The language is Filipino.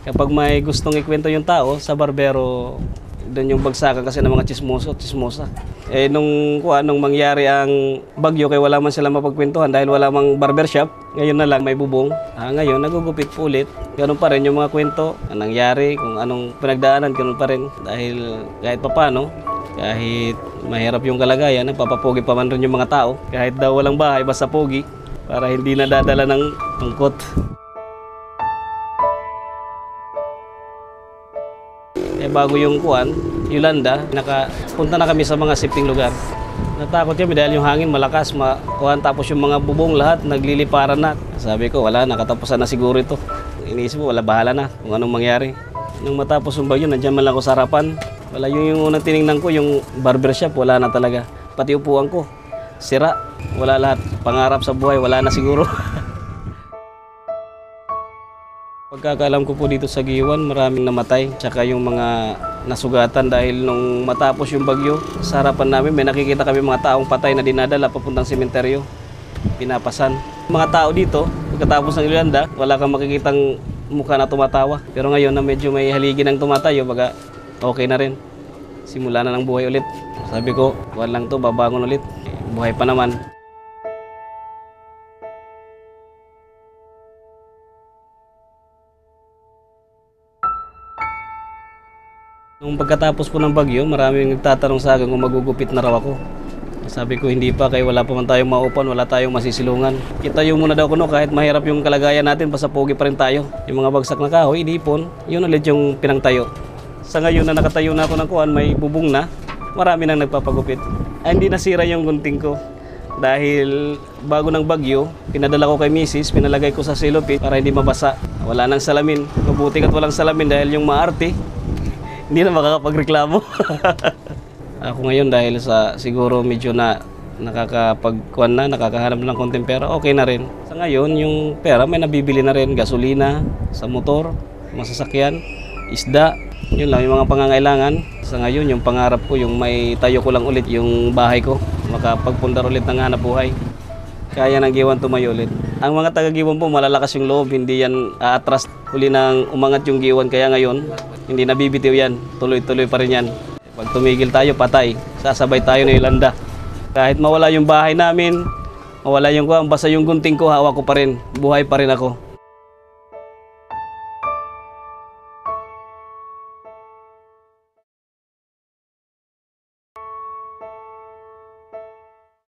Kapag may gustong ikwento yung tao sa barbero, doon yung bagsakan kasi ng mga chismosa. Nung mangyari ang bagyo, kaya wala man sila mapagkwentuhan dahil wala mang barbershop, ngayon na lang may bubong. Ngayon, nagugupit po ulit. Ganun pa rin yung mga kwento, ang nangyari, kung anong pinagdaanan, ganun pa rin. Dahil kahit papano, kahit mahirap yung kalagayan, nagpapapogi pa man rin yung mga tao. Kahit daw walang bahay, basta pogi, para hindi nadadala ng tungkot. Bago yung Yolanda, nakapunta na kami sa mga safety lugar. Natakot kami dahil yung hangin malakas, tapos yung mga bubong lahat nagliliparan na. Sabi ko, wala, nakatapusan na siguro ito. Iniisip ko, wala, bahala na kung anong mangyari. Nung matapos yung bagyo, nandiyan man lang ako sa harapan. Wala, yung unang tinignan ko, yung barbershop, wala na talaga. Pati upuan ko, sira, wala lahat. Pangarap sa buhay, wala na siguro. Pagkakaalam ko po dito sa Giwan, maraming namatay. Tsaka yung mga nasugatan dahil nung matapos yung bagyo, sa harapan namin may nakikita kami mga taong patay na dinadala papuntang sementeryo. Pinapasan. Mga tao dito, pagkatapos ng Yolanda, wala kang makikitang mukha na tumatawa. Pero ngayon na medyo may haligi ng tumatayo, baga okay na rin. Simula na ng buhay ulit. Sabi ko, wala lang to, babangon ulit. Buhay pa naman. Nung pagkatapos po ng bagyo, maraming nagtatanong sa akin kung magugupit na raw ako. Sabi ko, hindi pa, kaya wala pa man tayong maupan, wala tayong masisilungan. Kitayo muna daw kuno kahit mahirap yung kalagayan natin, basta pogi pa rin tayo. Yung mga bagsak na kahoy, inipon, yun ulit yung pinangtayo. Sa ngayon na nakatayo na ako ng may bubong na, marami nang nagpapagupit. Hindi nasira yung gunting ko. Dahil bago ng bagyo, pinadala ko kay misis, pinalagay ko sa silopit para hindi mabasa. Wala nang salamin. Mabuti at walang salamin dahil yung maarte, hindi na makakapagreklamo. Ako ngayon dahil sa siguro medyo na nakakahanap ng konting pera, okay na rin. Sa ngayon, yung pera may nabibili na rin, gasolina, sa motor, masasakyan, isda. Yun lang yung mga pangangailangan. Sa ngayon, yung pangarap ko, yung may tayo ko lang ulit yung bahay ko, makapagpundar ulit ng hanap buhay. Kaya ng Giwan tumayo ulit. Ang mga taga-Giwan po, malalakas yung loob, hindi yan aatras. Huli nang umangat yung Giwan, kaya ngayon, hindi nabibitiw yan. Tuloy-tuloy pa rin yan. Pag tumigil tayo, patay. Sasabay tayo na Yolanda. Kahit mawala yung bahay namin, mawala yung basta yung gunting ko, hawak ko pa rin. Buhay pa rin ako.